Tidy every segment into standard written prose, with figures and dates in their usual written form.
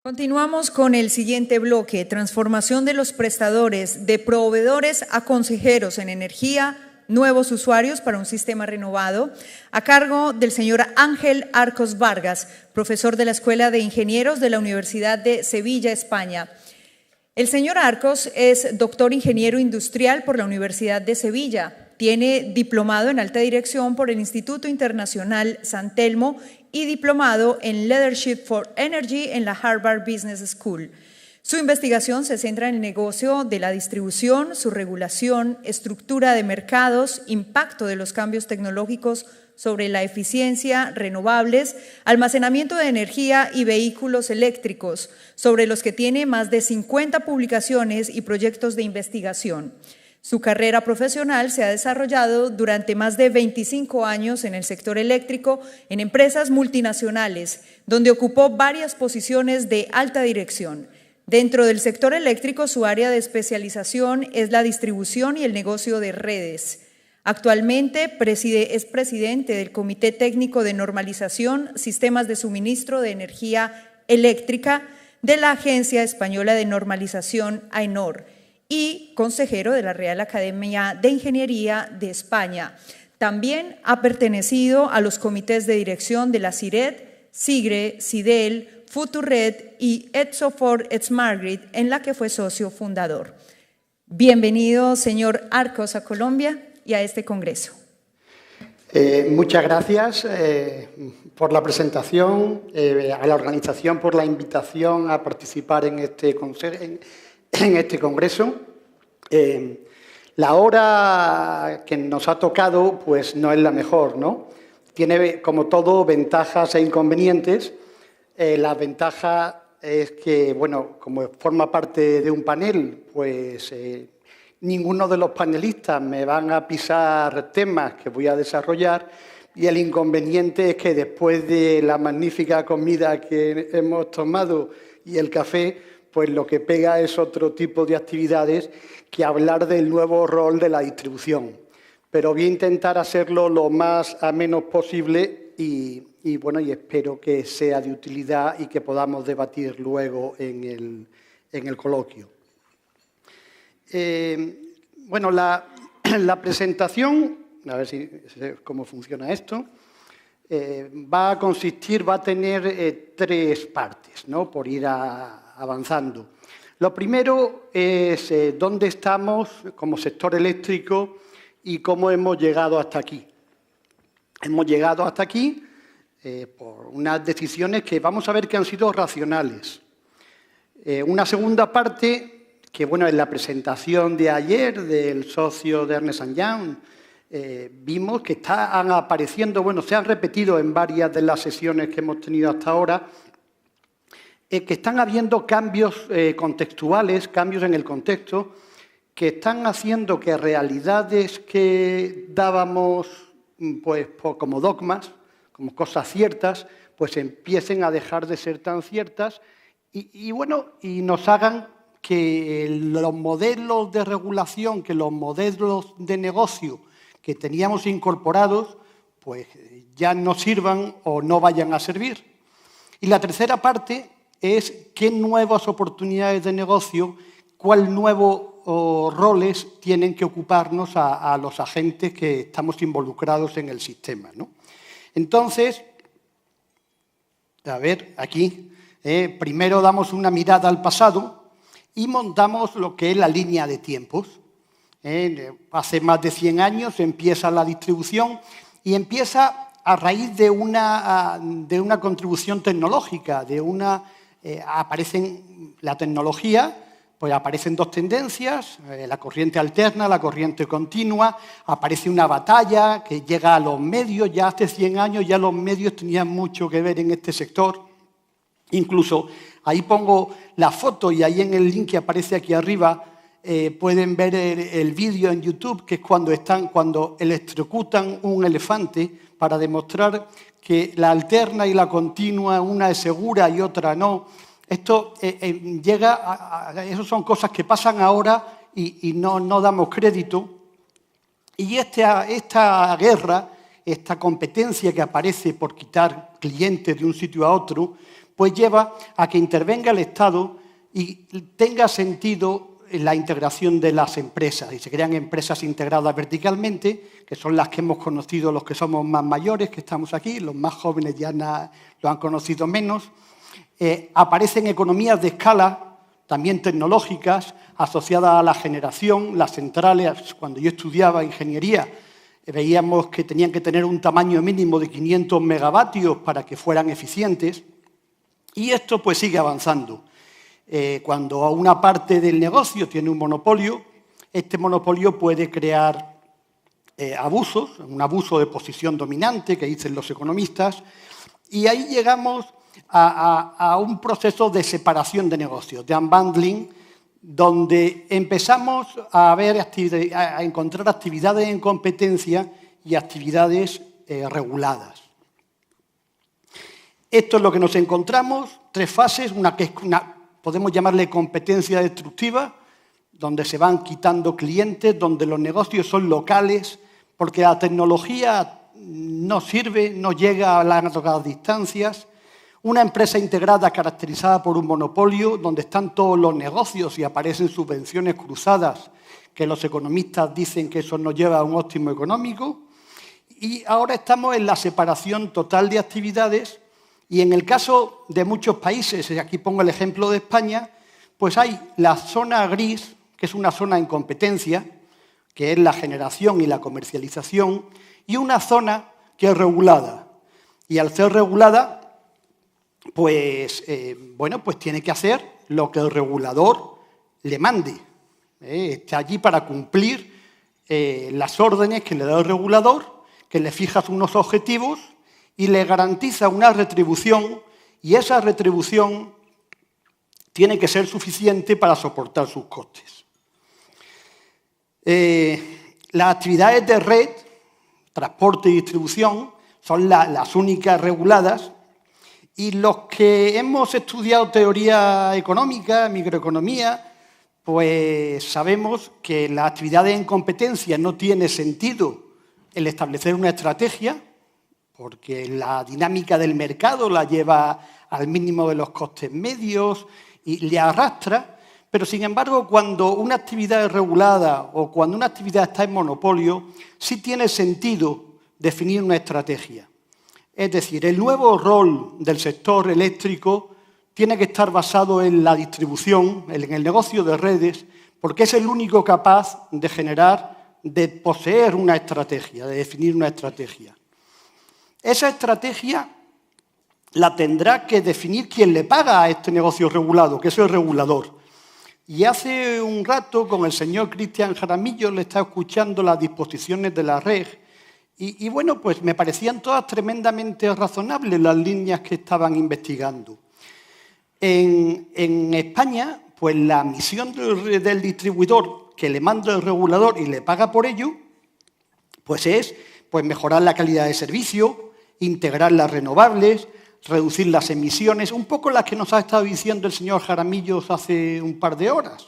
Continuamos con el siguiente bloque, transformación de los prestadores de proveedores a consejeros en energía, nuevos usuarios para un sistema renovado, a cargo del señor Ángel Arcos Vargas, profesor de la Escuela de Ingenieros de la Universidad de Sevilla, España. El señor Arcos es doctor ingeniero industrial por la Universidad de Sevilla. Tiene diplomado en alta dirección por el Instituto Internacional San Telmo y diplomado en Leadership for Energy en la Harvard Business School. Su investigación se centra en el negocio de la distribución, su regulación, estructura de mercados, impacto de los cambios tecnológicos sobre la eficiencia, renovables, almacenamiento de energía y vehículos eléctricos, sobre los que tiene más de 50 publicaciones y proyectos de investigación. Su carrera profesional se ha desarrollado durante más de 25 años en el sector eléctrico en empresas multinacionales, donde ocupó varias posiciones de alta dirección. Dentro del sector eléctrico, su área de especialización es la distribución y el negocio de redes. Actualmente es presidente del Comité Técnico de Normalización, Sistemas de Suministro de Energía Eléctrica de la Agencia Española de Normalización, AENOR, y consejero de la Real Academia de Ingeniería de España. También ha pertenecido a los comités de dirección de la CIRED, SIGRE, SIDEL, Futured y ETSO4 Smartgrid, en la que fue socio fundador. Bienvenido, señor Arcos, a Colombia y a este congreso. Muchas gracias por la presentación, a la organización por la invitación a participar en este congreso. La hora que nos ha tocado pues no es la mejor, ¿no? Tiene, como todo, ventajas e inconvenientes. La ventaja es que, bueno, como forma parte de un panel, pues ninguno de los panelistas me van a pisar temas que voy a desarrollar, y el inconveniente es que después de la magnífica comida que hemos tomado y el café, pues lo que pega es otro tipo de actividades que hablar del nuevo rol de la distribución. Pero voy a intentar hacerlo lo más ameno posible y bueno, y espero que sea de utilidad y que podamos debatir luego en el coloquio. Bueno, la presentación, a ver cómo funciona esto, va a tener tres partes, ¿no? Por ir avanzando. Lo primero es dónde estamos como sector eléctrico y cómo hemos llegado hasta aquí. Hemos llegado hasta aquí por unas decisiones que vamos a ver que han sido racionales. Una segunda parte, que bueno, en la presentación de ayer del socio de Ernst & Young, vimos que están apareciendo, bueno, se han repetido en varias de las sesiones que hemos tenido hasta ahora, que están habiendo cambios contextuales, cambios en el contexto, que están haciendo que realidades que dábamos pues, como dogmas, como cosas ciertas, pues empiecen a dejar de ser tan ciertas y nos hagan que los modelos de regulación, que los modelos de negocio que teníamos incorporados, pues ya no sirvan o no vayan a servir. Y la tercera parte es qué nuevas oportunidades de negocio, cuáles nuevos roles tienen que ocuparnos a los agentes que estamos involucrados en el sistema, ¿no? Entonces, a ver, aquí, primero damos una mirada al pasado y montamos lo que es la línea de tiempos. Hace más de 100 años empieza la distribución y empieza a raíz de una contribución tecnológica, aparecen la tecnología, pues aparecen dos tendencias, la corriente alterna, la corriente continua, aparece una batalla que llega a los medios, ya hace 100 años ya los medios tenían mucho que ver en este sector, incluso ahí pongo la foto y ahí en el link que aparece aquí arriba pueden ver el vídeo en YouTube, que es cuando electrocutan un elefante para demostrar que la alterna y la continua, una es segura y otra no. Esto eso son cosas que pasan ahora y no damos crédito. Y esta guerra esta competencia que aparece por quitar clientes de un sitio a otro, pues lleva a que intervenga el Estado y tenga sentido la integración de las empresas. Y se crean empresas integradas verticalmente, que son las que hemos conocido los que somos más mayores, que estamos aquí, los más jóvenes ya lo han conocido menos. Aparecen economías de escala, también tecnológicas, asociadas a la generación. Las centrales, cuando yo estudiaba ingeniería, veíamos que tenían que tener un tamaño mínimo de 500 megavatios para que fueran eficientes. Y esto pues sigue avanzando. Cuando una parte del negocio tiene un monopolio, este monopolio puede crear abusos, un abuso de posición dominante, que dicen los economistas, y ahí llegamos a un proceso de separación de negocios, de unbundling, donde empezamos a encontrar actividades en competencia y actividades reguladas. Esto es lo que nos encontramos, 3 fases, una que es podemos llamarle competencia destructiva, donde se van quitando clientes, donde los negocios son locales, porque la tecnología no sirve, no llega a largas distancias. Una empresa integrada caracterizada por un monopolio, donde están todos los negocios y aparecen subvenciones cruzadas, que los economistas dicen que eso nos lleva a un óptimo económico. Y ahora estamos en la separación total de actividades. Y en el caso de muchos países, y aquí pongo el ejemplo de España, pues hay la zona gris, que es una zona en competencia, que es la generación y la comercialización, y una zona que es regulada. Y al ser regulada, pues tiene que hacer lo que el regulador le mande. Está allí para cumplir las órdenes que le da el regulador, que le fija unos objetivos y le garantiza una retribución, y esa retribución tiene que ser suficiente para soportar sus costes. Las actividades de red, transporte y distribución, son las únicas reguladas, y los que hemos estudiado teoría económica, microeconomía, pues sabemos que las actividades en competencia no tiene sentido el establecer una estrategia, porque la dinámica del mercado la lleva al mínimo de los costes medios y le arrastra, pero sin embargo cuando una actividad es regulada o cuando una actividad está en monopolio, sí tiene sentido definir una estrategia. Es decir, el nuevo rol del sector eléctrico tiene que estar basado en la distribución, en el negocio de redes, porque es el único capaz de generar, de poseer una estrategia, de definir una estrategia. Esa estrategia la tendrá que definir quien le paga a este negocio regulado, que es el regulador. Y hace un rato, con el señor Cristian Jaramillo, le estaba escuchando las disposiciones de la REG, y bueno, pues me parecían todas tremendamente razonables las líneas que estaban investigando. En España, pues la misión del distribuidor que le manda el regulador y le paga por ello, pues es mejorar la calidad de servicio, integrar las renovables, reducir las emisiones, un poco las que nos ha estado diciendo el señor Jaramillo hace un par de horas.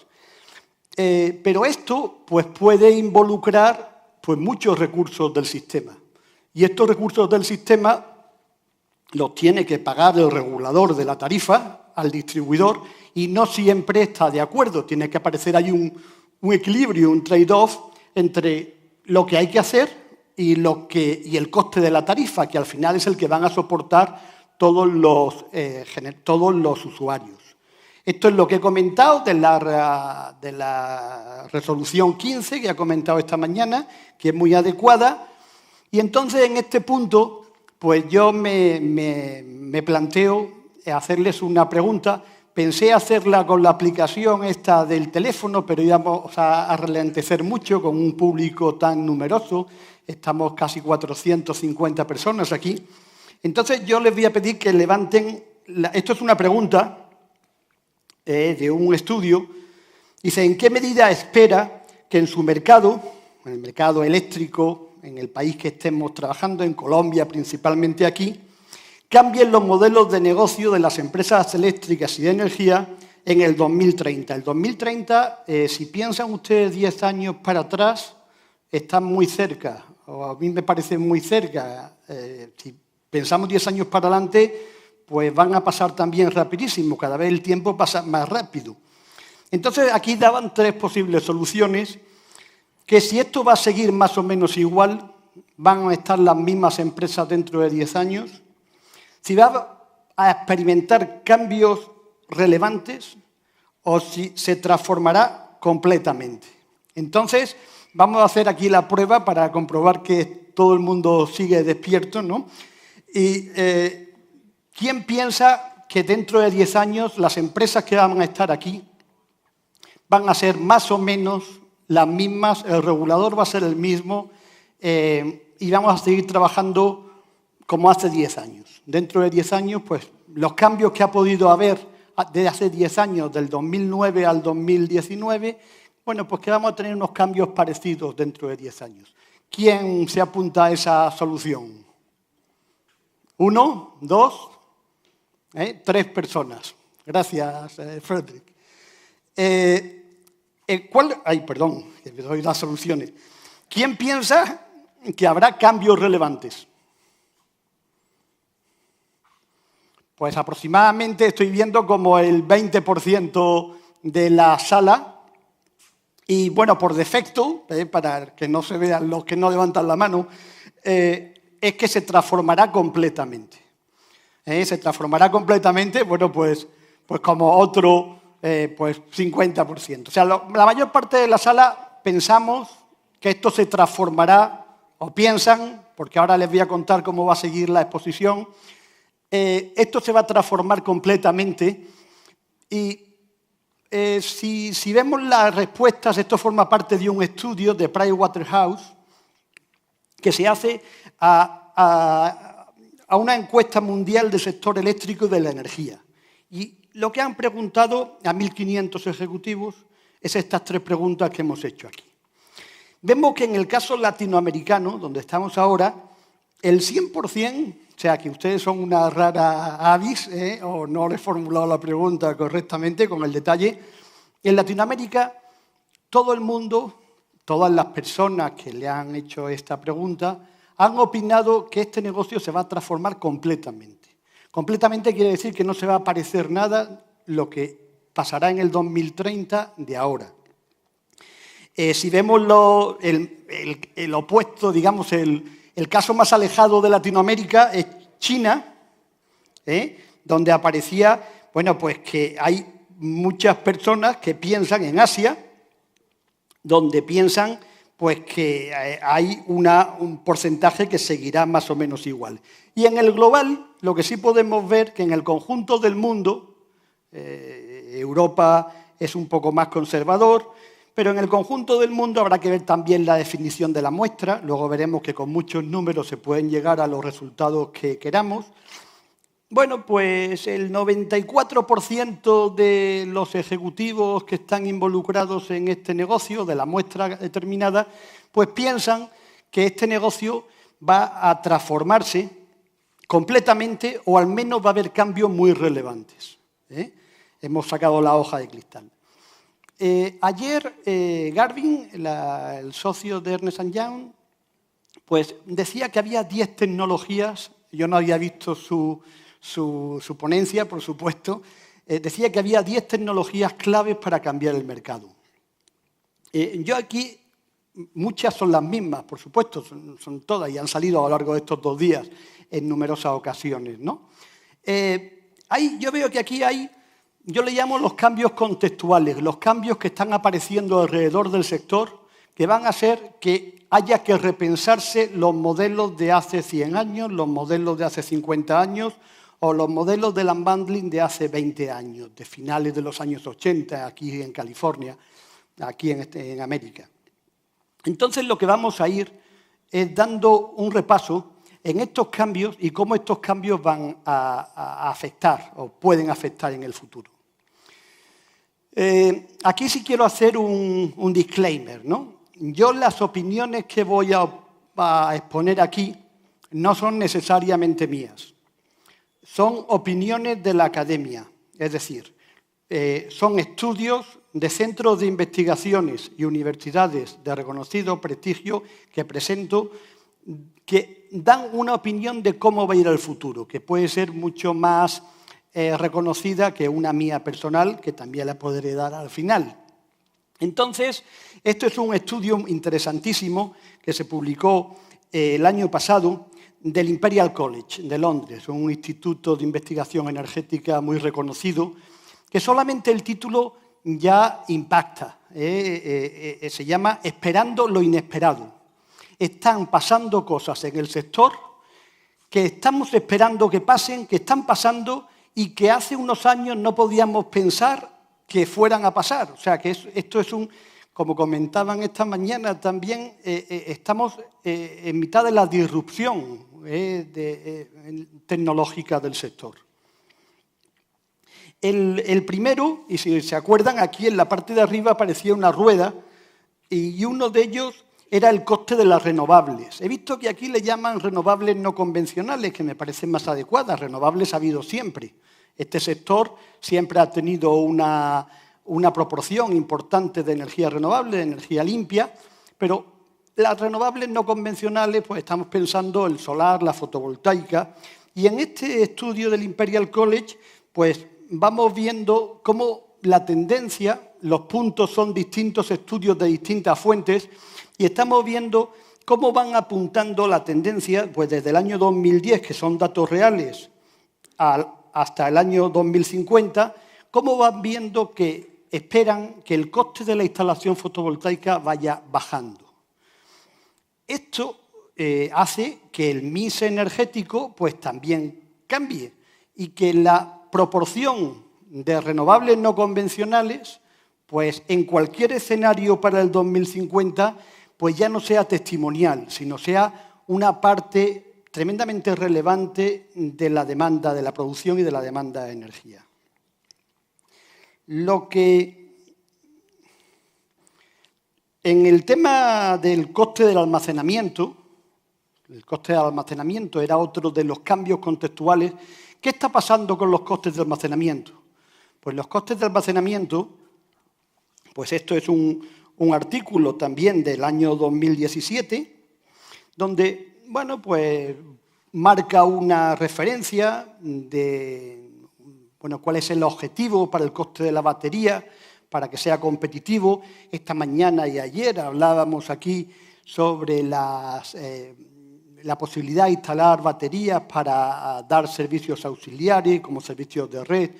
Pero esto pues, puede involucrar muchos recursos del sistema. Y estos recursos del sistema los tiene que pagar el regulador de la tarifa al distribuidor y no siempre está de acuerdo. Tiene que aparecer ahí un equilibrio, un trade-off entre lo que hay que hacer y el coste de la tarifa, que al final es el que van a soportar todos los usuarios. Esto es lo que he comentado de la resolución 15 que ha comentado esta mañana, que es muy adecuada. Y entonces en este punto, pues yo me planteo hacerles una pregunta. Pensé hacerla con la aplicación esta del teléfono, pero íbamos a ralentecer mucho con un público tan numeroso. Estamos casi 450 personas aquí. Entonces yo les voy a pedir que levanten... Esto es una pregunta de un estudio. Dice, ¿en qué medida espera que en su mercado, en el mercado eléctrico, en el país que estemos trabajando, en Colombia principalmente aquí, cambien los modelos de negocio de las empresas eléctricas y de energía en el 2030? El 2030, si piensan ustedes 10 años para atrás, están muy cerca. o a mí me parece muy cerca. Si pensamos 10 años para adelante, pues van a pasar también rapidísimo, cada vez el tiempo pasa más rápido. Entonces, aquí daban 3 posibles soluciones, que si esto va a seguir más o menos igual, van a estar las mismas empresas dentro de 10 años, si va a experimentar cambios relevantes o si se transformará completamente. Entonces, vamos a hacer aquí la prueba para comprobar que todo el mundo sigue despierto, ¿no? Y ¿quién piensa que dentro de 10 años las empresas que van a estar aquí van a ser más o menos las mismas, el regulador va a ser el mismo y vamos a seguir trabajando como hace 10 años? Dentro de 10 años, pues los cambios que ha podido haber desde hace 10 años, del 2009 al 2019, bueno, pues que vamos a tener unos cambios parecidos dentro de 10 años. ¿Quién se apunta a esa solución? 1, 2, 3 personas. Gracias, Frederick. Perdón, que me doy las soluciones. ¿Quién piensa que habrá cambios relevantes? Pues aproximadamente estoy viendo como el 20% de la sala. Y bueno, por defecto, para que no se vean los que no levantan la mano, es que se transformará completamente. Se transformará completamente, bueno, pues como otro 50%. O sea, la mayor parte de la sala pensamos que esto se transformará, o piensan, porque ahora les voy a contar cómo va a seguir la exposición, esto se va a transformar completamente y si vemos las respuestas, esto forma parte de un estudio de Pricewaterhouse que se hace a una encuesta mundial del sector eléctrico y de la energía. Y lo que han preguntado a 1.500 ejecutivos es estas 3 preguntas que hemos hecho aquí. Vemos que en el caso latinoamericano, donde estamos ahora, el 100%, o sea, que ustedes son una rara avis, o no les he formulado la pregunta correctamente con el detalle, en Latinoamérica todo el mundo, todas las personas que le han hecho esta pregunta, han opinado que este negocio se va a transformar completamente. Completamente quiere decir que no se va a parecer nada lo que pasará en el 2030 de ahora. Si vemos el opuesto, digamos, el caso más alejado de Latinoamérica es China, donde aparecía, bueno, pues que hay muchas personas que piensan en Asia, donde piensan pues que hay un porcentaje que seguirá más o menos igual. Y en el global, lo que sí podemos ver que en el conjunto del mundo, Europa es un poco más conservador, pero en el conjunto del mundo habrá que ver también la definición de la muestra. Luego veremos que con muchos números se pueden llegar a los resultados que queramos. Bueno, pues el 94% de los ejecutivos que están involucrados en este negocio, de la muestra determinada, pues piensan que este negocio va a transformarse completamente o al menos va a haber cambios muy relevantes. Hemos sacado la hoja de cristal. Ayer Garvin, el socio de Ernst & Young, pues decía que había 10 tecnologías, yo no había visto su ponencia, por supuesto, decía que había 10 tecnologías claves para cambiar el mercado. Yo aquí, muchas son las mismas, por supuesto, son todas y han salido a lo largo de estos 2 días en numerosas ocasiones, ¿no? Yo veo que aquí hay, yo le llamo los cambios contextuales, los cambios que están apareciendo alrededor del sector, que van a hacer que haya que repensarse los modelos de hace 100 años, los modelos de hace 50 años, o los modelos del unbundling de hace 20 años, de finales de los años 80, aquí en California, aquí en América. Entonces, lo que vamos a ir es dando un repaso en estos cambios y cómo estos cambios van a afectar o pueden afectar en el futuro. Aquí sí quiero hacer un disclaimer, ¿no? Yo las opiniones que voy a exponer aquí no son necesariamente mías. Son opiniones de la academia, es decir, son estudios de centros de investigaciones y universidades de reconocido prestigio que presento que dan una opinión de cómo va a ir el futuro, que puede ser mucho más reconocida que una mía personal, que también la podré dar al final. Entonces, esto es un estudio interesantísimo que se publicó el año pasado del Imperial College de Londres, un instituto de investigación energética muy reconocido, que solamente el título ya impacta. Se llama Esperando lo inesperado. Están pasando cosas en el sector que estamos esperando que pasen, que están pasando y que hace unos años no podíamos pensar que fueran a pasar. O sea, que esto es como comentaban esta mañana también, estamos en mitad de la disrupción tecnológica del sector. El primero, y si se acuerdan, aquí en la parte de arriba aparecía una rueda y uno de ellos era el coste de las renovables. He visto que aquí le llaman renovables no convencionales, que me parecen más adecuadas. Renovables ha habido siempre. Este sector siempre ha tenido una proporción importante de energía renovable, de energía limpia, pero las renovables no convencionales, pues estamos pensando el solar, la fotovoltaica, y en este estudio del Imperial College, pues vamos viendo cómo la tendencia, los puntos son distintos estudios de distintas fuentes, y estamos viendo cómo van apuntando la tendencia, pues desde el año 2010, que son datos reales, hasta el año 2050, cómo van viendo que esperan que el coste de la instalación fotovoltaica vaya bajando. Esto hace que el mix energético pues también cambie y que la proporción de renovables no convencionales, pues en cualquier escenario para el 2050, pues ya no sea testimonial, sino sea una parte tremendamente relevante de la demanda, de la producción y de la demanda de energía. Lo que en el tema del coste del almacenamiento, el coste del almacenamiento era otro de los cambios contextuales. ¿Qué está pasando con los costes de almacenamiento? Pues los costes de almacenamiento, pues esto es un artículo también del año 2017, donde, bueno, pues marca una referencia de cuál es el objetivo para el coste de la batería, para que sea competitivo. Esta mañana y ayer hablábamos aquí sobre la posibilidad de instalar baterías para dar servicios auxiliares, como servicios de red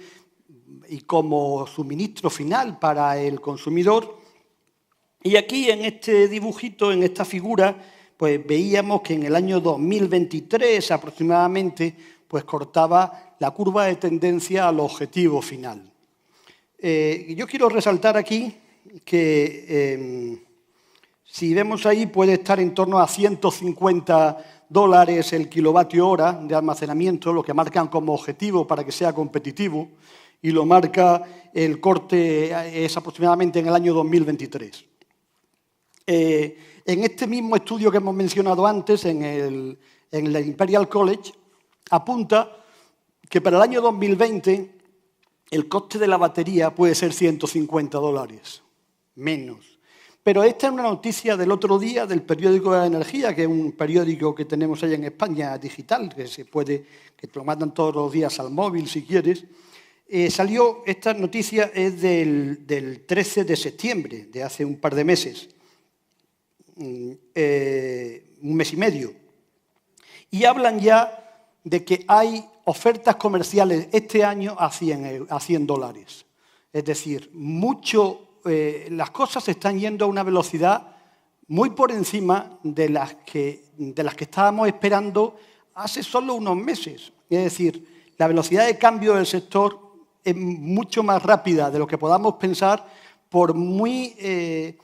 y como suministro final para el consumidor. Y aquí en este dibujito, en esta figura, pues veíamos que en el año 2023 aproximadamente, pues cortaba la curva de tendencia al objetivo final. Yo quiero resaltar aquí que si vemos ahí puede estar en torno a $150 el kilovatio hora de almacenamiento, lo que marcan como objetivo para que sea competitivo, y lo marca el corte es aproximadamente en el año 2023. En este mismo estudio que hemos mencionado antes, en el Imperial College, apunta que para el año 2020 el coste de la batería puede ser $150, menos. Pero esta es una noticia del otro día del periódico de la energía, que es un periódico que tenemos ahí en España digital, que te lo mandan todos los días al móvil si quieres. Salió, esta noticia es del 13 de septiembre, de hace un par de meses, un mes y medio. Y hablan ya de que hay ofertas comerciales este año a $100. Es decir, las cosas se están yendo a una velocidad muy por encima de las que estábamos esperando hace solo unos meses. Es decir, la velocidad de cambio del sector es mucho más rápida de lo que podamos pensar, por muy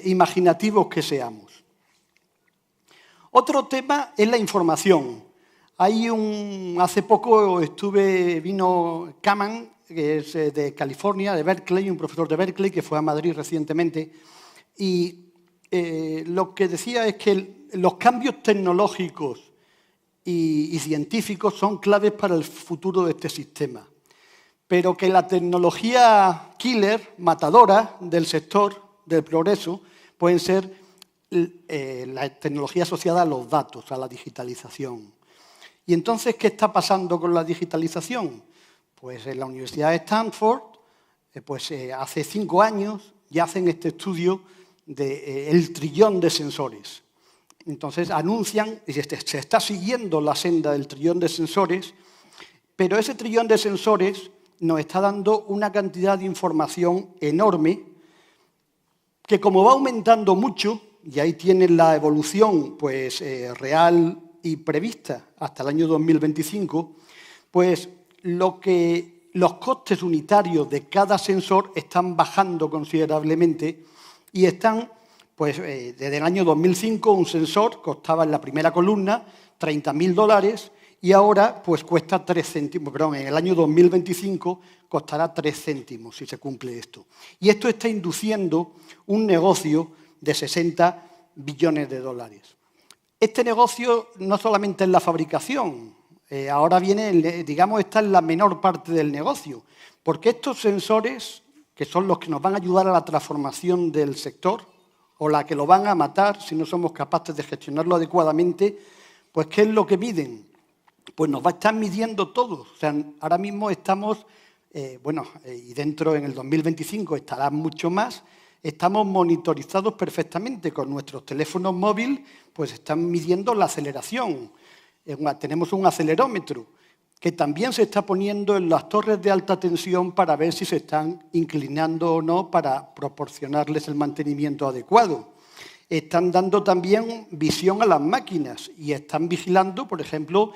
imaginativos que seamos. Otro tema es la información. Hace poco vino Kaman, que es de California, de Berkeley, un profesor de Berkeley que fue a Madrid recientemente, y lo que decía es que los cambios tecnológicos y científicos son claves para el futuro de este sistema, pero que la tecnología killer, matadora del sector del progreso, pueden ser la tecnología asociada a los datos, a la digitalización. Y entonces, ¿qué está pasando con la digitalización? Pues en la Universidad de Stanford, hace 5 años ya hacen este estudio del trillón de sensores. Entonces anuncian, y se está siguiendo la senda del trillón de sensores, pero ese trillón de sensores nos está dando una cantidad de información enorme que, como va aumentando mucho, y ahí tienen la evolución real y prevista hasta el año 2025, pues los costes unitarios de cada sensor están bajando considerablemente y están, desde el año 2005 un sensor costaba en la primera columna $30.000 y ahora cuesta 3 céntimos, perdón, en el año 2025 costará 3 céntimos si se cumple esto. Y esto está induciendo un negocio de $60 billones. Este negocio no solamente es la fabricación, ahora viene, digamos, esta es la menor parte del negocio, porque estos sensores, que son los que nos van a ayudar a la transformación del sector, o la que lo van a matar si no somos capaces de gestionarlo adecuadamente, pues ¿qué es lo que miden? Pues nos va a estar midiendo todo. O sea, ahora mismo estamos, y dentro en el 2025 estará mucho más, estamos monitorizados perfectamente con nuestros teléfonos móviles, pues están midiendo la aceleración. Tenemos un acelerómetro que también se está poniendo en las torres de alta tensión para ver si se están inclinando o no para proporcionarles el mantenimiento adecuado. Están dando también visión a las máquinas y están vigilando, por ejemplo,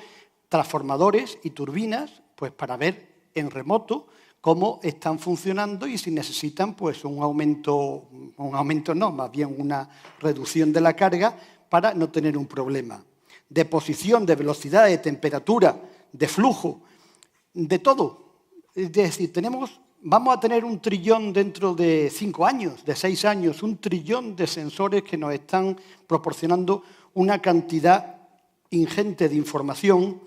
transformadores y turbinas, pues para ver en remoto cómo están funcionando y si necesitan más bien una reducción de la carga para no tener un problema. De posición, de velocidad, de temperatura, de flujo, de todo. Es decir, vamos a tener un trillón dentro de 5 años, de 6 años, un trillón de sensores que nos están proporcionando una cantidad ingente de información.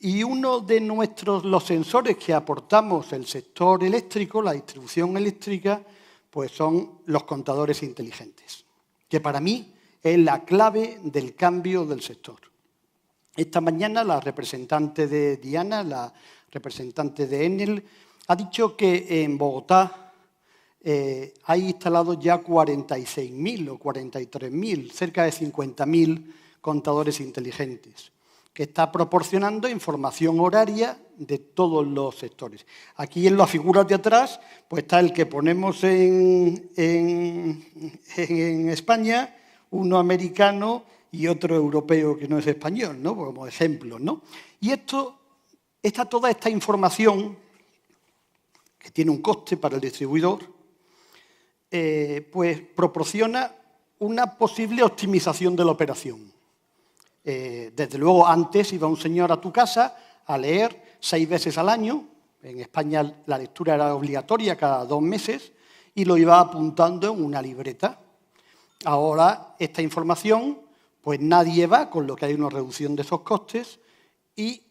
Y uno de los sensores que aportamos el sector eléctrico, la distribución eléctrica, pues son los contadores inteligentes, que para mí es la clave del cambio del sector. Esta mañana la representante de Diana, la representante de Enel, ha dicho que en Bogotá hay instalados ya 46.000 o 43.000, cerca de 50.000 contadores inteligentes, que está proporcionando información horaria de todos los sectores. Aquí en las figuras de atrás pues está el que ponemos en España, uno americano y otro europeo que no es español, ¿no? Como ejemplo, ¿no? Y toda esta información, que tiene un coste para el distribuidor, pues proporciona una posible optimización de la operación. Desde luego, antes iba un señor a tu casa a leer 6 veces al año. En España la lectura era obligatoria cada 2 meses y lo iba apuntando en una libreta. Ahora esta información, pues nadie va, con lo que hay una reducción de esos costes y,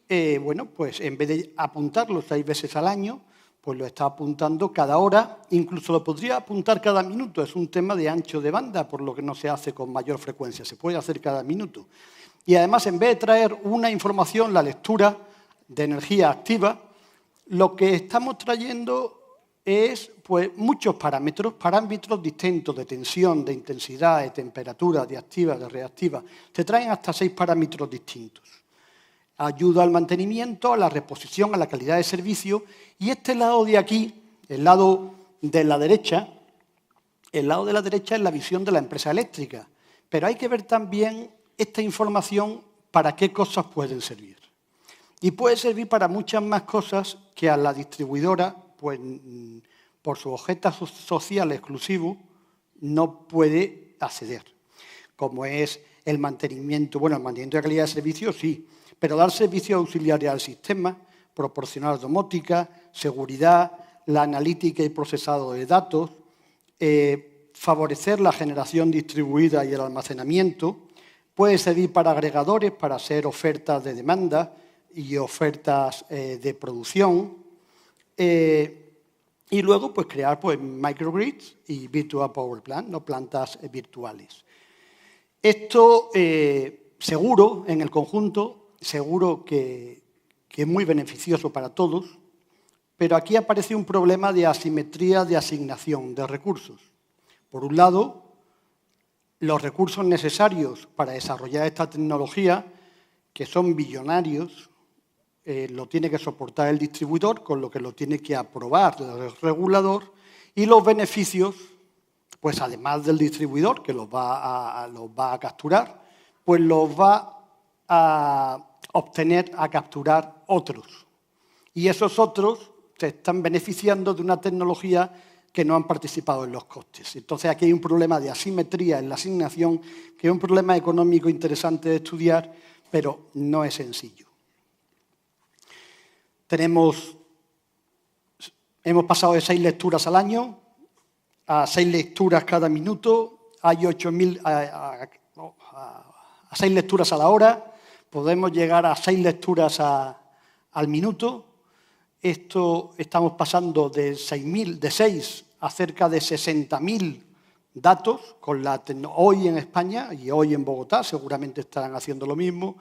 pues en vez de apuntarlo 6 veces al año, pues lo está apuntando cada hora, incluso lo podría apuntar cada minuto. Es un tema de ancho de banda, por lo que no se hace con mayor frecuencia, se puede hacer cada minuto. Y además, en vez de traer una información, la lectura de energía activa, lo que estamos trayendo es muchos parámetros distintos de tensión, de intensidad, de temperatura, de activa, de reactiva. Se traen hasta 6 parámetros distintos. Ayuda al mantenimiento, a la reposición, a la calidad de servicio. Y este lado de aquí, el lado de la derecha es la visión de la empresa eléctrica. Pero hay que ver también esta información para qué cosas pueden servir. Y puede servir para muchas más cosas que a la distribuidora, pues por su objeto social exclusivo, no puede acceder. Como es el mantenimiento, el mantenimiento de calidad de servicio, sí, pero dar servicios auxiliares al sistema, proporcionar domótica, seguridad, la analítica y procesado de datos, favorecer la generación distribuida y el almacenamiento, puede servir para agregadores, para hacer ofertas de demanda y ofertas de producción, y luego crear microgrids y virtual power plant, no plantas virtuales. Esto, seguro, en el conjunto, seguro que es muy beneficioso para todos, pero aquí aparece un problema de asimetría de asignación de recursos. Por un lado, los recursos necesarios para desarrollar esta tecnología, que son billonarios, lo tiene que soportar el distribuidor, con lo que lo tiene que aprobar el regulador, y los beneficios, pues además del distribuidor, que los va a capturar, pues los va a obtener, a capturar otros. Y esos otros se están beneficiando de una tecnología que no han participado en los costes. Entonces, aquí hay un problema de asimetría en la asignación, que es un problema económico interesante de estudiar, pero no es sencillo. Hemos pasado de 6 lecturas al año a 6 lecturas cada minuto, hay 8.000 a 6 lecturas a la hora, podemos llegar a 6 lecturas al minuto. Esto estamos pasando de 6 a cerca de 60.000 datos hoy en España y hoy en Bogotá, seguramente estarán haciendo lo mismo.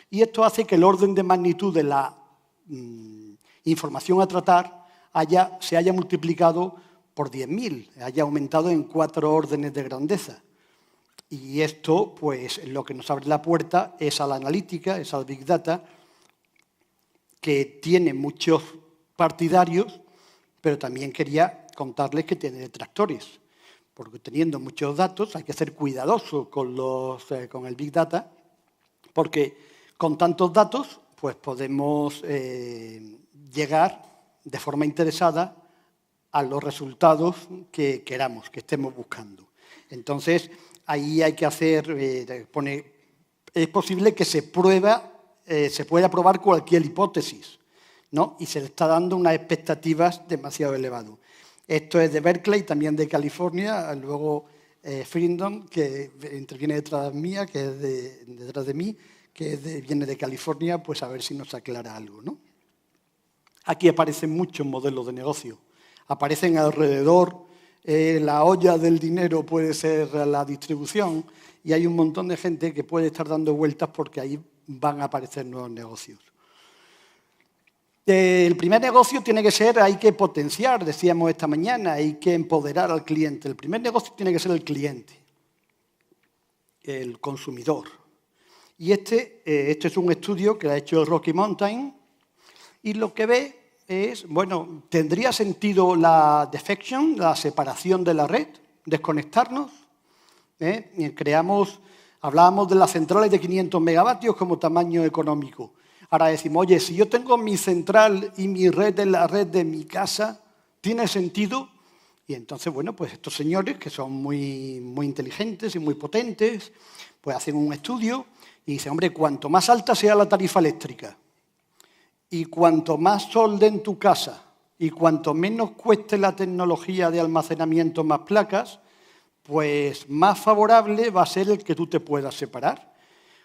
Y esto hace que el orden de magnitud de la información a tratar se haya multiplicado por 10.000, haya aumentado en 4 órdenes de grandeza. Y esto, pues, lo que nos abre la puerta es a la analítica, es al Big Data, que tiene muchos partidarios, pero también quería contarles que tiene detractores, porque teniendo muchos datos hay que ser cuidadoso con el Big Data, porque con tantos datos pues podemos llegar de forma interesada a los resultados que queramos, que estemos buscando. Entonces, ahí hay que hacer, es posible que se pueda probar cualquier hipótesis, ¿no? Y se le está dando unas expectativas demasiado elevadas. Esto es de Berkeley, también de California, luego Freedom, que interviene detrás de mí, que viene de California, pues a ver si nos aclara algo, ¿no? Aquí aparecen muchos modelos de negocio. Aparecen alrededor, la olla del dinero puede ser la distribución, y hay un montón de gente que puede estar dando vueltas porque ahí van a aparecer nuevos negocios. El primer negocio tiene que ser, hay que potenciar, decíamos esta mañana, hay que empoderar al cliente. El primer negocio tiene que ser el cliente, el consumidor. Y este es un estudio que ha hecho el Rocky Mountain, y lo que ve es, bueno, ¿tendría sentido la defection, la separación de la red, desconectarnos? Hablábamos de las centrales de 500 megavatios como tamaño económico. Ahora decimos, oye, si yo tengo mi central y mi red en la red de mi casa, ¿tiene sentido? Y entonces, bueno, pues estos señores, que son muy, muy inteligentes y muy potentes, pues hacen un estudio y dicen, hombre, cuanto más alta sea la tarifa eléctrica y cuanto más sol dé en tu casa y cuanto menos cueste la tecnología de almacenamiento más placas, pues más favorable va a ser el que tú te puedas separar.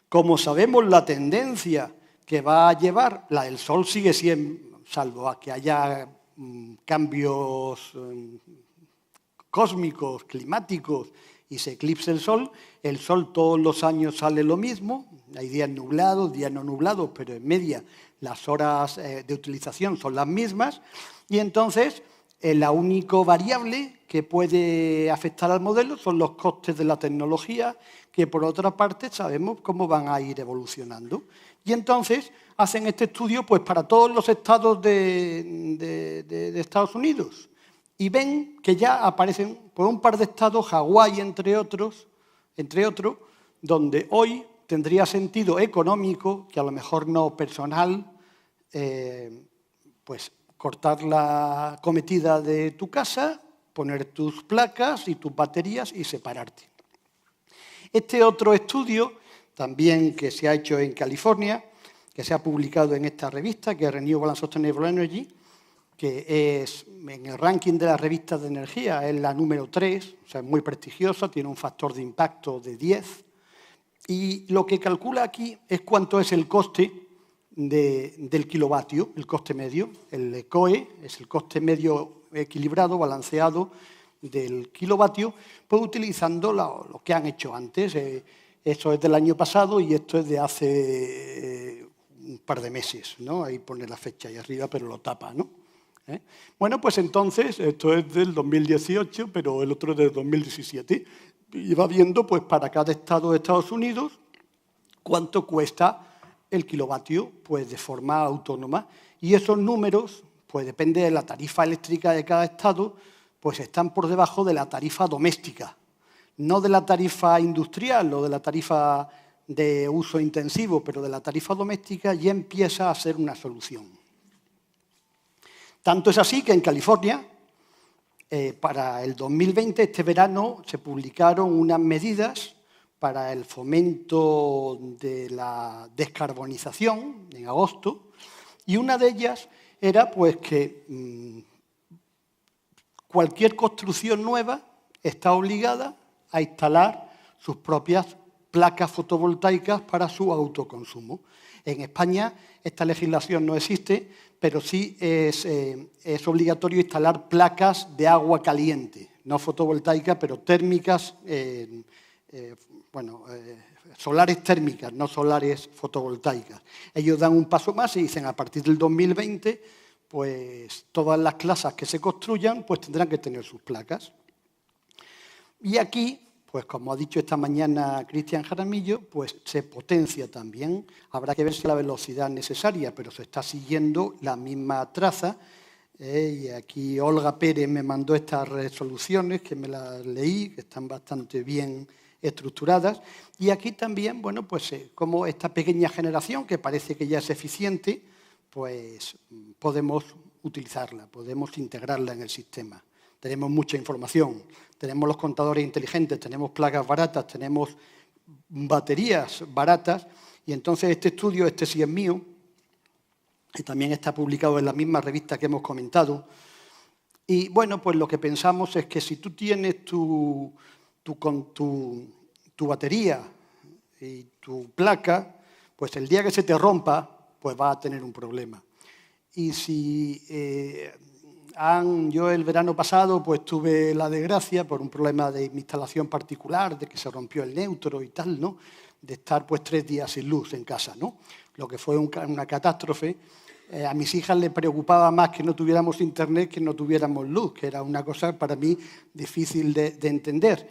Como sabemos, la tendencia que va a llevar, la del sol sigue siendo, salvo a que haya cambios cósmicos, climáticos, y se eclipse el sol todos los años sale lo mismo, hay días nublados, días no nublados, pero en media las horas de utilización son las mismas, y entonces la única variable que puede afectar al modelo son los costes de la tecnología, que por otra parte sabemos cómo van a ir evolucionando. Y entonces hacen este estudio pues, para todos los estados de Estados Unidos. Y ven que ya aparecen por un par de estados, Hawái entre otros, donde hoy tendría sentido económico, que a lo mejor no personal, pues cortar la cometida de tu casa, poner tus placas y tus baterías y separarte. Este otro estudio, también que se ha hecho en California, que se ha publicado en esta revista, que es Renewable and Sustainable Energy, que es en el ranking de las revistas de energía, es la número 3, o sea, es muy prestigiosa, tiene un factor de impacto de 10, y lo que calcula aquí es cuánto es el coste del kilovatio, el coste medio. El COE es el coste medio equilibrado, balanceado del kilovatio, pues utilizando lo que han hecho antes. Eso es del año pasado y esto es de hace un par de meses, ¿no? Ahí pone la fecha ahí arriba, pero lo tapa, ¿no? Bueno, pues entonces, esto es del 2018, pero el otro es del 2017. Y va viendo, pues, para cada estado de Estados Unidos, cuánto cuesta el kilovatio, pues, de forma autónoma. Y esos números, pues, depende de la tarifa eléctrica de cada estado, pues, están por debajo de la tarifa doméstica. No de la tarifa industrial o de la tarifa de uso intensivo, pero de la tarifa doméstica ya empieza a ser una solución. Tanto es así que en California, para el 2020, este verano, se publicaron unas medidas para el fomento de la descarbonización en agosto, y una de ellas era pues, que cualquier construcción nueva está obligada a instalar sus propias placas fotovoltaicas para su autoconsumo. En España esta legislación no existe, pero sí es obligatorio instalar placas de agua caliente, no fotovoltaicas, pero térmicas, solares térmicas, no solares fotovoltaicas. Ellos dan un paso más y dicen a partir del 2020, pues todas las casas que se construyan pues tendrán que tener sus placas. Y aquí, pues como ha dicho esta mañana Cristian Jaramillo, pues se potencia también. Habrá que ver si la velocidad necesaria, pero se está siguiendo la misma traza. Y aquí Olga Pérez me mandó estas resoluciones, que me las leí, que están bastante bien estructuradas. Y aquí también, bueno, pues como esta pequeña generación, que parece que ya es eficiente, pues podemos utilizarla, podemos integrarla en el sistema. Tenemos mucha información, tenemos los contadores inteligentes, tenemos placas baratas, tenemos baterías baratas, y entonces este estudio, este sí es mío, y también está publicado en la misma revista que hemos comentado. Y bueno, pues lo que pensamos es que si tú tienes tu batería y tu placa, pues el día que se te rompa, pues vas a tener un problema. Y si yo el verano pasado pues tuve la desgracia por un problema de mi instalación particular, de que se rompió el neutro y tal, ¿no? De estar pues 3 días sin luz en casa, ¿no? Lo que fue una catástrofe. A mis hijas les preocupaba más que no tuviéramos internet que no tuviéramos luz, que era una cosa para mí difícil de entender.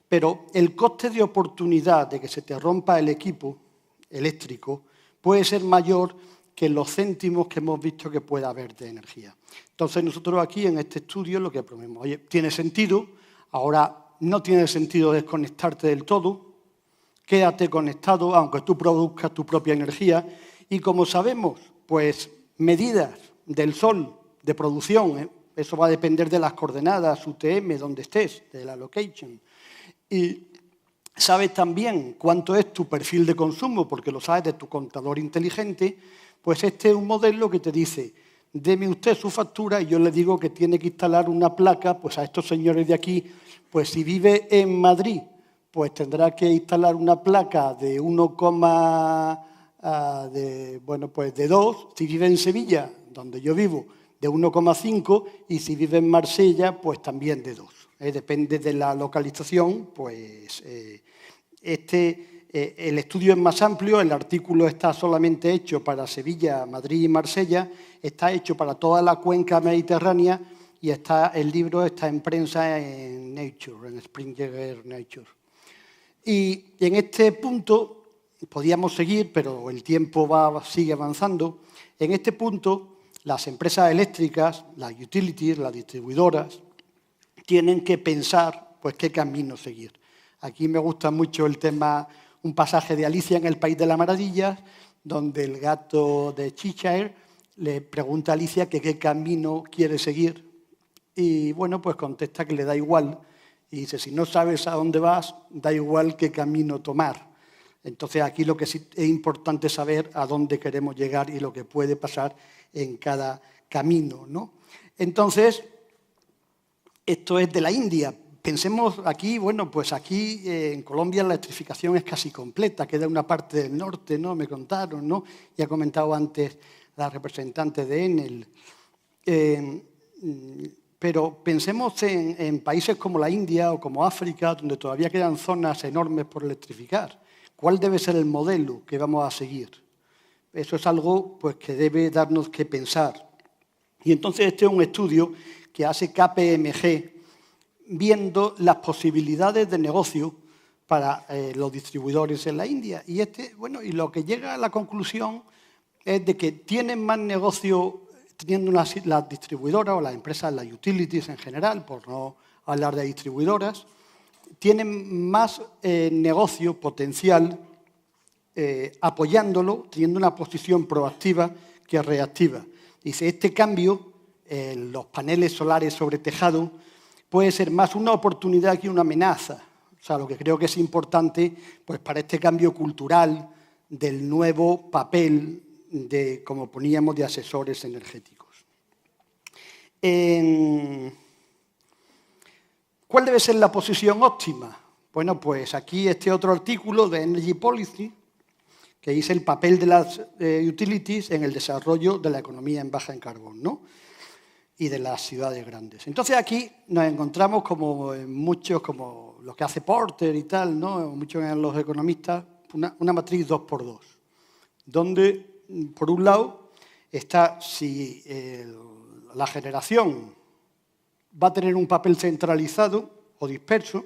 Pero el coste de oportunidad de que se te rompa el equipo eléctrico puede ser mayor que los céntimos que hemos visto que pueda haber de energía. Entonces nosotros aquí en este estudio lo que proponemos, oye, tiene sentido, ahora no tiene sentido desconectarte del todo, quédate conectado aunque tú produzcas tu propia energía, y como sabemos, pues medidas del sol de producción, eso va a depender de las coordenadas UTM, donde estés, de la location, y sabes también cuánto es tu perfil de consumo, porque lo sabes de tu contador inteligente. Pues este es un modelo que te dice, deme usted su factura y yo le digo que tiene que instalar una placa, pues a estos señores de aquí, pues si vive en Madrid, pues tendrá que instalar una placa de 2, si vive en Sevilla, donde yo vivo, de 1,5, y si vive en Marsella, pues también de 2. Depende de la localización, pues el estudio es más amplio, el artículo está solamente hecho para Sevilla, Madrid y Marsella, está hecho para toda la cuenca mediterránea y el libro está en prensa en Nature, en Springer Nature. Y en este punto podíamos seguir, pero el tiempo sigue avanzando. En este punto, las empresas eléctricas, las utilities, las distribuidoras, tienen que pensar pues, qué camino seguir. Aquí me gusta mucho el tema, un pasaje de Alicia en el País de las Maravillas, donde el gato de Cheshire le pregunta a Alicia que qué camino quiere seguir. Y bueno, pues contesta que le da igual. Y dice, si no sabes a dónde vas, da igual qué camino tomar. Entonces aquí lo que sí es importante es saber a dónde queremos llegar y lo que puede pasar en cada camino, ¿no? Entonces, esto es de la India. Pensemos aquí, bueno, pues aquí en Colombia la electrificación es casi completa, queda una parte del norte, ¿no? Me contaron, ¿no? Y ha comentado antes la representante de Enel. Pero pensemos en países como la India o como África, donde todavía quedan zonas enormes por electrificar. ¿Cuál debe ser el modelo que vamos a seguir? Eso es algo pues, que debe darnos que pensar. Y entonces este es un estudio que hace KPMG viendo las posibilidades de negocio para los distribuidores en la India. Y, y lo que llega a la conclusión es de que tienen más negocio teniendo las distribuidoras o las empresas, las utilities en general, por no hablar de distribuidoras, tienen más negocio potencial apoyándolo, teniendo una posición proactiva que reactiva. Dice, este cambio, los paneles solares sobre tejado, puede ser más una oportunidad que una amenaza. O sea, lo que creo que es importante pues, para este cambio cultural del nuevo papel de, como poníamos, de asesores energéticos. ¿Cuál debe ser la posición óptima? Bueno, pues aquí este otro artículo de Energy Policy, que dice el papel de las utilities en el desarrollo de la economía en baja en carbón, ¿no? Y de las ciudades grandes. Entonces aquí nos encontramos como en muchos, como lo que hace Porter y tal, ¿no? Muchos en los economistas, una matriz 2x2, donde, por un lado, está si la generación va a tener un papel centralizado o disperso,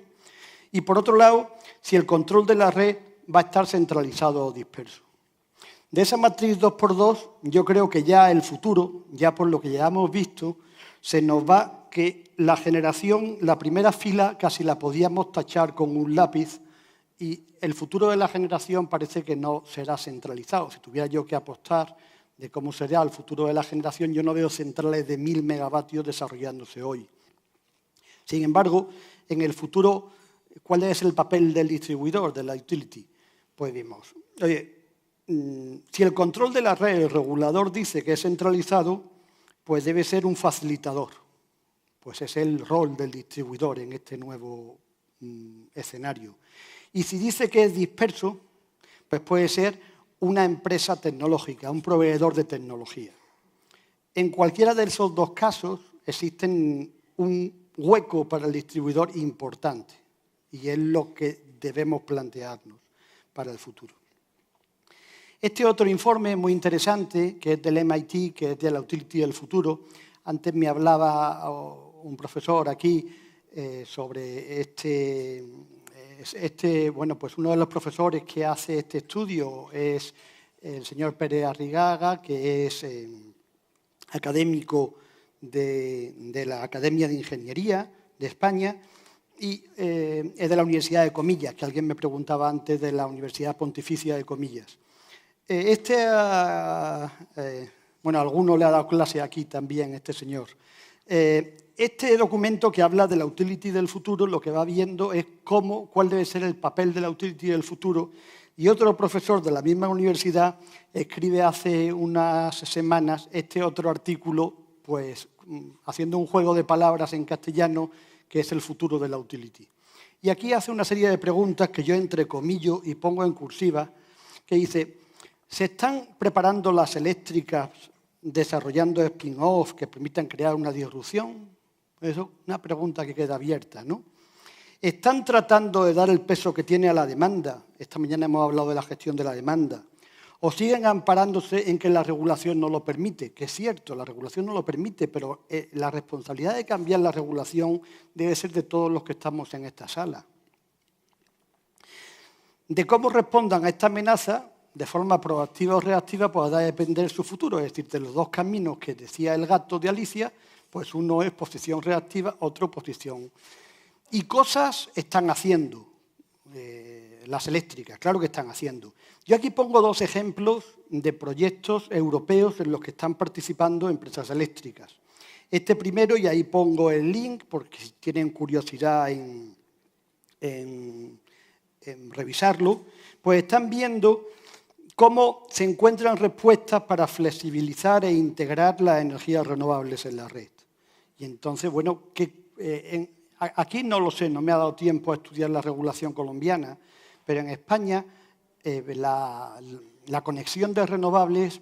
y por otro lado, si el control de la red va a estar centralizado o disperso. De esa matriz 2x2, yo creo que ya el futuro, ya por lo que ya hemos visto, se nos va que la generación, la primera fila casi la podíamos tachar con un lápiz y el futuro de la generación parece que no será centralizado. Si tuviera yo que apostar de cómo será el futuro de la generación, yo no veo centrales de 1000 megavatios desarrollándose hoy. Sin embargo, en el futuro, ¿cuál es el papel del distribuidor, de la utility? Pues vimos, oye, si el control de la red, el regulador dice que es centralizado, pues debe ser un facilitador. Pues es el rol del distribuidor en este nuevo escenario. Y si dice que es disperso, pues puede ser una empresa tecnológica, un proveedor de tecnología. En cualquiera de esos dos casos existen un hueco para el distribuidor importante y es lo que debemos plantearnos para el futuro. Este otro informe muy interesante, que es del MIT, que es de la Utility del Futuro, antes me hablaba un profesor aquí sobre bueno, pues uno de los profesores que hace este estudio es el señor Pérez Arriaga, que es académico de la Academia de Ingeniería de España y es de la Universidad de Comillas, que alguien me preguntaba antes de la Universidad Pontificia de Comillas. Bueno, a alguno le ha dado clase aquí también este señor. Este documento que habla de la utility del futuro lo que va viendo es cuál debe ser el papel de la utility del futuro. Y otro profesor de la misma universidad escribe hace unas semanas este otro artículo, pues haciendo un juego de palabras en castellano, que es el futuro de la utility. Y aquí hace una serie de preguntas que yo entrecomillo y pongo en cursiva, que dice, ¿se están preparando las eléctricas desarrollando spin-off que permitan crear una disrupción? Eso es una pregunta que queda abierta, ¿no? ¿Están tratando de dar el peso que tiene a la demanda? Esta mañana hemos hablado de la gestión de la demanda. ¿O siguen amparándose en que la regulación no lo permite? Que es cierto, la regulación no lo permite, pero la responsabilidad de cambiar la regulación debe ser de todos los que estamos en esta sala. De cómo respondan a esta amenaza, de forma proactiva o reactiva, pues va a depender su futuro. Es decir, de los dos caminos que decía el gato de Alicia, pues uno es posición reactiva, otro posición. Y cosas están haciendo las eléctricas, claro que están haciendo. Yo aquí pongo dos ejemplos de proyectos europeos en los que están participando empresas eléctricas. Este primero, y ahí pongo el link, porque si tienen curiosidad en revisarlo, pues están viendo cómo se encuentran respuestas para flexibilizar e integrar las energías renovables en la red. Y entonces, bueno, aquí no lo sé, no me ha dado tiempo a estudiar la regulación colombiana, pero en España la conexión de renovables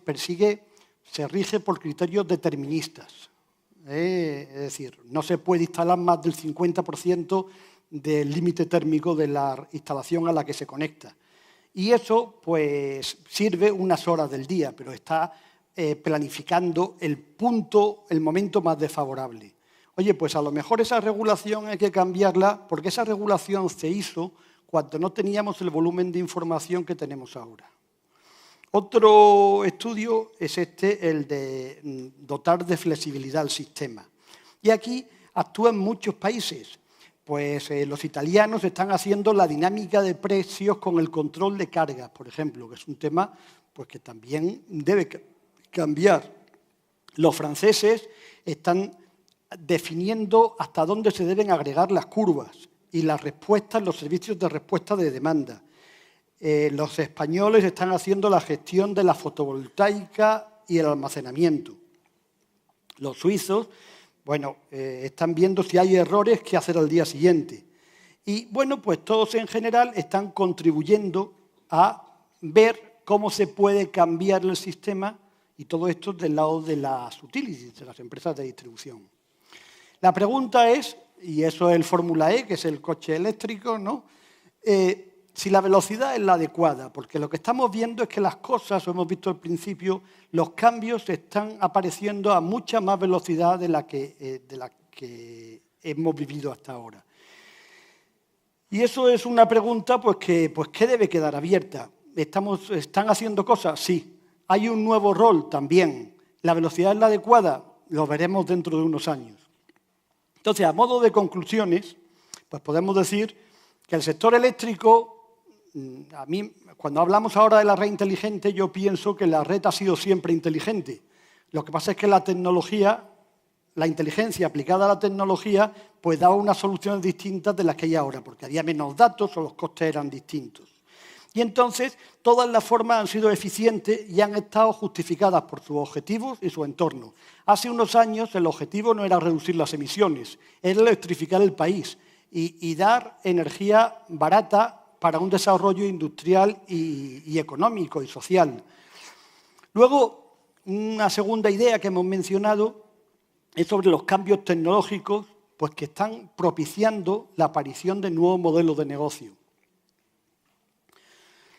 se rige por criterios deterministas. Es decir, no se puede instalar más del 50% del límite térmico de la instalación a la que se conecta. Y eso pues sirve unas horas del día, pero está planificando el momento más desfavorable. Oye, pues a lo mejor esa regulación hay que cambiarla porque esa regulación se hizo cuando no teníamos el volumen de información que tenemos ahora. Otro estudio es el de dotar de flexibilidad al sistema. Y aquí actúan muchos países. Pues los italianos están haciendo la dinámica de precios con el control de cargas, por ejemplo, que es un tema pues, que también debe cambiar. Los franceses están definiendo hasta dónde se deben agregar las curvas y las respuestas, los servicios de respuesta de demanda. Los españoles están haciendo la gestión de la fotovoltaica y el almacenamiento. Los suizos, bueno, están viendo si hay errores que hacer al día siguiente. Y, bueno, pues todos en general están contribuyendo a ver cómo se puede cambiar el sistema y todo esto del lado de las utilities, de las empresas de distribución. La pregunta es, y eso es el Fórmula E, que es el coche eléctrico, ¿no? Si la velocidad es la adecuada, porque lo que estamos viendo es que las cosas, lo hemos visto al principio, los cambios están apareciendo a mucha más velocidad de la que hemos vivido hasta ahora. Y eso es una pregunta que debe quedar abierta. ¿Están haciendo cosas? Sí. ¿Hay un nuevo rol? También. ¿La velocidad es la adecuada? Lo veremos dentro de unos años. Entonces, a modo de conclusiones, pues podemos decir que el sector eléctrico, a mí, cuando hablamos ahora de la red inteligente, yo pienso que la red ha sido siempre inteligente. Lo que pasa es que la tecnología, la inteligencia aplicada a la tecnología, pues daba unas soluciones distintas de las que hay ahora, porque había menos datos o los costes eran distintos. Y entonces, todas las formas han sido eficientes y han estado justificadas por sus objetivos y su entorno. Hace unos años el objetivo no era reducir las emisiones, era electrificar el país y dar energía barata para un desarrollo industrial y económico y social. Luego, una segunda idea que hemos mencionado es sobre los cambios tecnológicos pues, que están propiciando la aparición de nuevos modelos de negocio.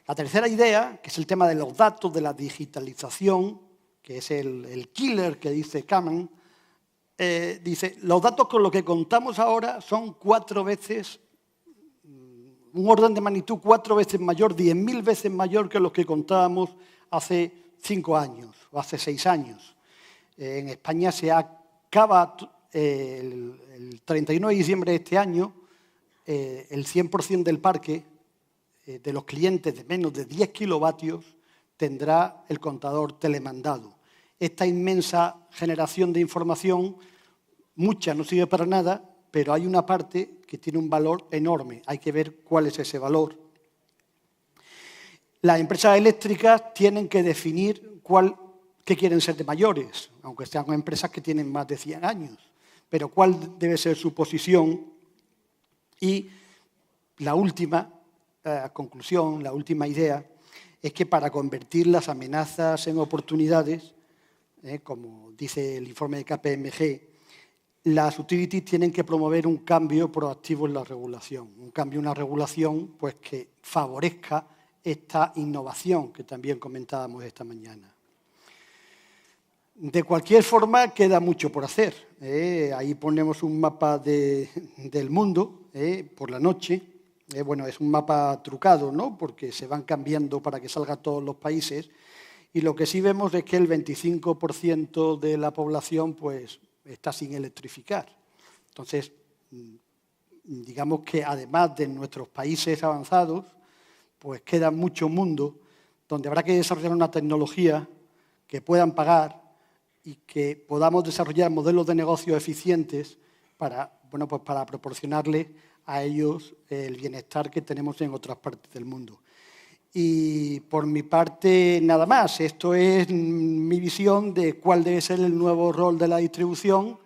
La tercera idea, que es el tema de los datos, de la digitalización, que es el killer que dice Kaman, dice, los datos con los que contamos ahora son 4 veces, un orden de magnitud 4 veces mayor, 10.000 veces mayor que los que contábamos hace 5 años o hace 6 años. En España se acaba el 31 de diciembre de este año, el 100% del parque de los clientes de menos de 10 kilovatios tendrá el contador telemandado. Esta inmensa generación de información, mucha no sirve para nada, pero hay una parte que tiene un valor enorme. Hay que ver cuál es ese valor. Las empresas eléctricas tienen que definir qué quieren ser de mayores, aunque sean empresas que tienen más de 100 años, pero cuál debe ser su posición. Y la última conclusión, la última idea, es que para convertir las amenazas en oportunidades, como dice el informe de KPMG, las utilities tienen que promover un cambio proactivo en la regulación, un cambio en la regulación pues, que favorezca esta innovación que también comentábamos esta mañana. De cualquier forma, queda mucho por hacer. Ahí ponemos un mapa del mundo por la noche. Bueno, es un mapa trucado, ¿no? Porque se van cambiando para que salga a todos los países. Y lo que sí vemos es que el 25% de la población pues, está sin electrificar. Entonces, digamos que además de nuestros países avanzados, pues queda mucho mundo donde habrá que desarrollar una tecnología que puedan pagar y que podamos desarrollar modelos de negocio eficientes para proporcionarle a ellos el bienestar que tenemos en otras partes del mundo. Y por mi parte, nada más. Esto es mi visión de cuál debe ser el nuevo rol de la distribución